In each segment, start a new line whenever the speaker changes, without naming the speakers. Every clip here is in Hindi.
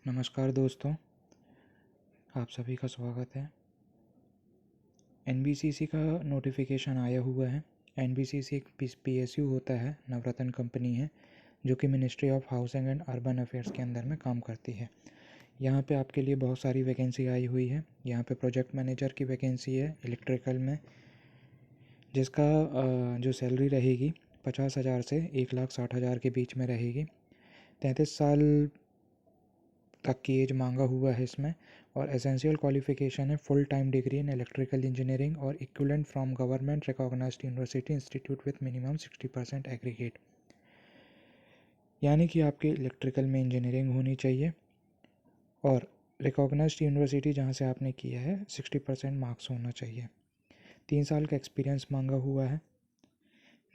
नमस्कार दोस्तों, आप सभी का स्वागत है। एनबीसीसी का नोटिफिकेशन आया हुआ है। एनबीसीसी एक पीएसयू होता है, नवरत्न कंपनी है जो कि ministry of housing and urban affairs के अंदर में काम करती है। यहाँ पे आपके लिए बहुत सारी वैकेंसी आई हुई है। यहाँ पे प्रोजेक्ट मैनेजर की वैकेंसी है इलेक्ट्रिकल में, जिसका जो सैलरी रहेगी 50,000 से 1,60,000 के बीच में रहेगी। 33 साल तक की एज मांगा हुआ है इसमें। और एसेंशियल क्वालिफिकेशन है full time degree in electrical engineering और equivalent from government recognised university institute with minimum 60% aggregate. यानी कि आपकी इलेक्ट्रिकल में इंजीनियरिंग होनी चाहिए और रिकॉग्नाइज्ड यूनिवर्सिटी जहाँ से आपने किया है 60% मार्क्स होना चाहिए। 3 साल का एक्सपीरियंस मांगा हुआ है।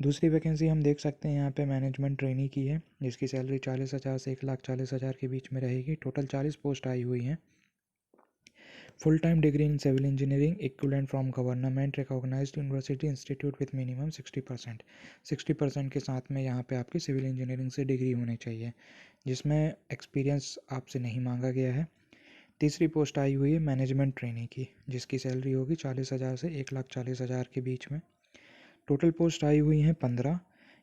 दूसरी वैकेंसी हम देख सकते हैं यहाँ पे मैनेजमेंट ट्रेनी की है, जिसकी सैलरी 40,000 से 1,40,000 के बीच में रहेगी। टोटल 40 पोस्ट आई हुई हैं। Full time degree in civil engineering equivalent from government recognised university institute with minimum 60% के साथ में यहाँ पे आपकी सिविल इंजीनियरिंग से डिग्री होनी चाहिए, जिसमें एक्सपीरियंस आपसे नहीं मांगा गया है। तीसरी पोस्ट आई हुई है मैनेजमेंट ट्रेनी की, जिसकी सैलरी होगी 40,000 से 1,40,000 के बीच में। टोटल पोस्ट आई हुई हैं 15।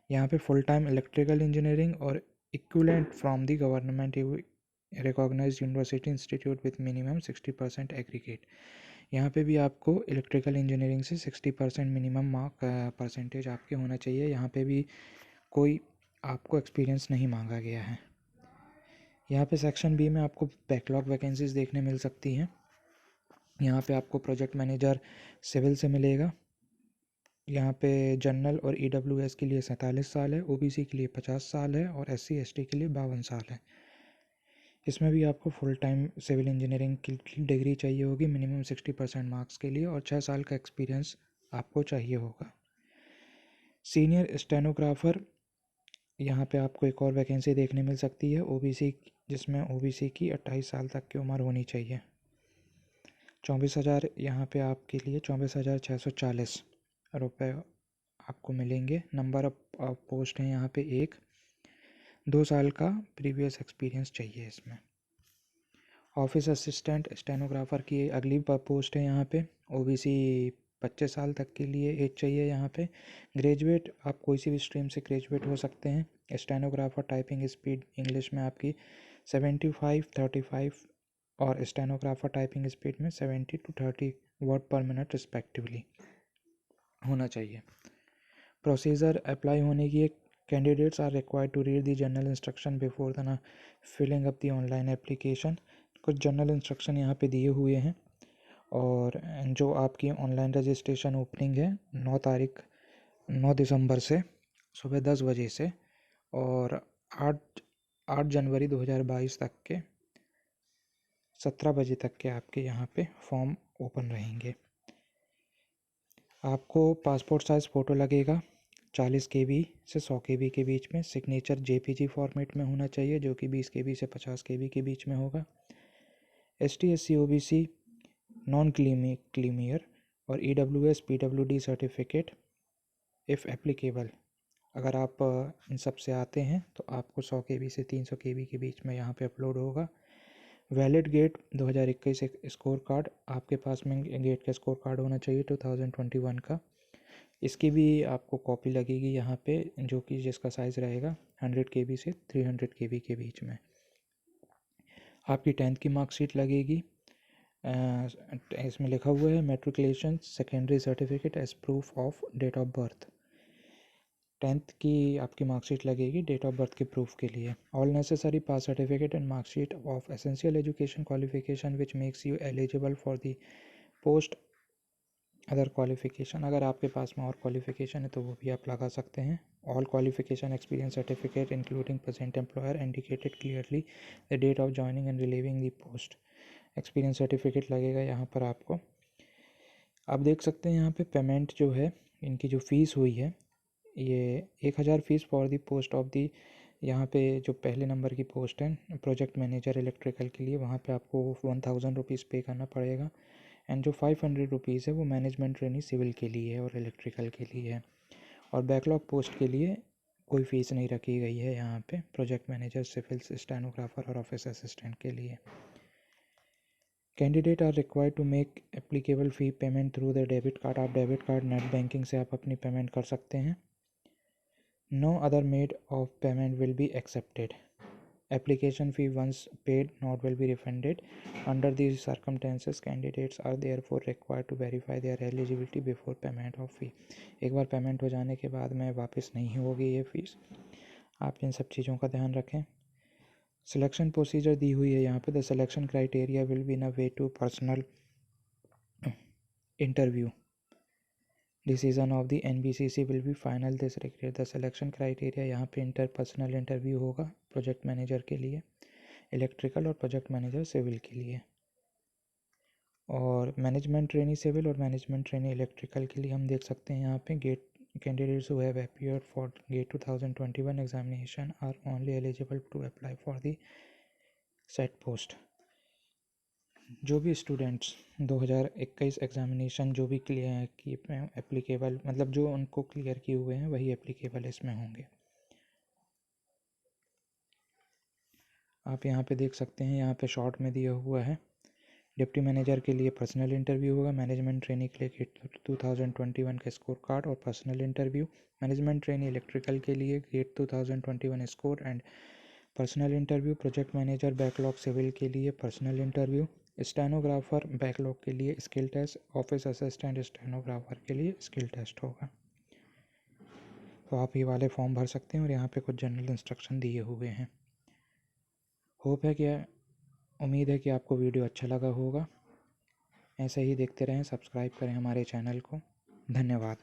यहाँ पे फुल टाइम इलेक्ट्रिकल इंजीनियरिंग और equivalent from the government recognised university institute with minimum 60% aggregate. यहाँ पे भी आपको इलेक्ट्रिकल इंजीनियरिंग से 60% मिनिमम मार्क परसेंटेज आपके होना चाहिए। यहाँ पे भी कोई आपको एक्सपीरियंस नहीं मांगा गया है। यहाँ पे सेक्शन बी में आपको बैकलॉग वैकेंसीज देखने मिल सकती हैं। यहाँ पे आपको प्रोजेक्ट मैनेजर सिविल से मिलेगा। यहाँ पे जनरल और ईडब्ल्यूएस के लिए 47 साल है, ओबीसी के लिए 50 साल है और एससी एसटी के लिए 52 साल है। इसमें भी आपको फुल टाइम सिविल इंजीनियरिंग की डिग्री चाहिए होगी मिनिमम 60% मार्क्स के लिए और 6 साल का एक्सपीरियंस आपको चाहिए होगा। सीनियर स्टेनोग्राफर, यहाँ पे आपको एक और वैकेंसी देखने मिल सकती है ओबीसी, जिसमें ओबीसी की 28 साल तक की उम्र होनी चाहिए। 24,000 यहाँ पे आपके लिए 24,640 रुपये आपको मिलेंगे। नंबर ऑफ पोस्ट हैं यहाँ पे 1। 2 साल का प्रीवियस एक्सपीरियंस चाहिए इसमें। ऑफिस असिस्टेंट स्टेनोग्राफर की अगली पोस्ट है यहाँ पे। ओबीसी 25 साल तक के लिए एज चाहिए यहाँ पे। ग्रेजुएट, आप कोई सी भी स्ट्रीम से ग्रेजुएट हो सकते हैं। स्टेनोग्राफर टाइपिंग स्पीड इंग्लिश में आपकी 75, 35 और स्टेनोग्राफर टाइपिंग स्पीड में 70 to 30 word per minute respectively होना चाहिए। प्रोसीजर अप्लाई होने की candidates are required to read the general instruction before the filling up the online application. कुछ जनरल इंस्ट्रक्शन यहाँ पे दिए हुए हैं और जो आपकी ऑनलाइन रजिस्ट्रेशन ओपनिंग है 9 दिसंबर से सुबह 10 बजे से और 8 जनवरी 2022 तक के 17 बजे तक के आपके यहाँ पे फॉर्म ओपन रहेंगे। आपको पासपोर्ट साइज़ फ़ोटो लगेगा 40 KB से 100 KB के बीच में। सिग्नेचर JPG फॉर्मेट में होना चाहिए, जो कि 20 KB से 50 KB के बीच में होगा। ST SC OBC नॉन क्लीमियर और EWS PWD certificate if applicable. अगर आप इन सब से आते हैं तो आपको 100 KB से 300 KB के बीच में यहाँ पे अपलोड होगा। वैलिड गेट 2021 स्कोर कार्ड, आपके पास में गेट का स्कोर कार्ड होना चाहिए 2021 का। इसकी भी आपको कॉपी लगेगी यहाँ पे, जो कि जिसका साइज़ रहेगा 100 KB से 300 KB के बीच में। आपकी 10th की मार्कशीट लगेगी। इसमें लिखा हुआ है matriculation secondary certificate as proof of date of birth. 10th की आपकी मार्कशीट लगेगी डेट ऑफ बर्थ के प्रूफ के लिए। All necessary pass certificate and marksheet of essential education qualification which makes you eligible for the post other qualification. अगर आपके पास में और क्वालिफिकेशन है तो वो भी आप लगा सकते हैं। All qualification experience certificate including present employer indicated clearly the date of joining and relieving the post. Experience certificate लगेगा यहाँ पर आपको। आप देख सकते हैं यहाँ पे पेमेंट जो है, इनकी जो फ़ीस हुई है ये 1,000 fees for the post of the, यहाँ पे जो पहले नंबर की पोस्ट है प्रोजेक्ट मैनेजर इलेक्ट्रिकल के लिए, वहाँ पे आपको 1,000 रुपीज़ पे करना पड़ेगा। एंड जो 500 रुपीज़ है वो मैनेजमेंट ट्रेनी सिविल के लिए है और इलेक्ट्रिकल के लिए है। और बैकलॉग पोस्ट के लिए कोई फ़ीस नहीं रखी गई है यहाँ पे प्रोजेक्ट मैनेजर, सिविल, स्टेनोग्राफर और ऑफिस असिस्टेंट के लिए। Candidate are required to make applicable fee payment through the debit card. आप डेबिट कार्ड नेट बैंकिंग से आप अपनी पेमेंट कर सकते हैं। No other mode of payment will be accepted. Application fee once paid not will be refunded. Under these circumstances, candidates are therefore required to verify their eligibility before payment of fee. एक बार पेमेंट हो जाने के बाद में वापस नहीं होगी ये फीस। आप इन सब चीज़ों का ध्यान रखें। सिलेक्शन प्रोसीजर दी हुई है यहाँ पे। The selection criteria will be in a way to personal interview. Decision of the NBCC will be final this request. The selection criteria यहाँ पे इंटरपर्सनल इंटरव्यू होगा प्रोजेक्ट मैनेजर के लिए, इलेक्ट्रिकल और प्रोजेक्ट मैनेजर सिविल के लिए। और मैनेजमेंट ट्रेनी सिविल और मैनेजमेंट ट्रेनी इलेक्ट्रिकल के लिए हम देख सकते हैं यहाँ पे GATE candidates who have appeared for GATE 2021 examination are only eligible to apply for the set post. जो भी स्टूडेंट्स 2021 एग्जामिनेशन जो भी क्लियर की एप्लीकेबल, मतलब जो उनको क्लियर किए हुए हैं वही एप्लीकेबल इसमें होंगे। आप यहाँ पे देख सकते हैं, यहाँ पे शॉर्ट में दिया हुआ है। डिप्टी मैनेजर के लिए पर्सनल इंटरव्यू होगा। मैनेजमेंट ट्रेनी के लिए गेट 2021 का स्कोर कार्ड और personal interview. Management trainee electrical के लिए GATE 2021 score and personal interview. Project manager backlog civil के लिए पर्सनल इंटरव्यू। स्टेनोग्राफर बैकलॉग के लिए skill test. Office assistant stenographer के लिए स्किल टेस्ट होगा। तो आप ये वाले फॉर्म भर सकते हैं और यहाँ पे कुछ जनरल इंस्ट्रक्शन दिए हुए हैं। होप है कि, उम्मीद है कि आपको वीडियो अच्छा लगा होगा। ऐसे ही देखते रहें, सब्सक्राइब करें हमारे चैनल को। धन्यवाद।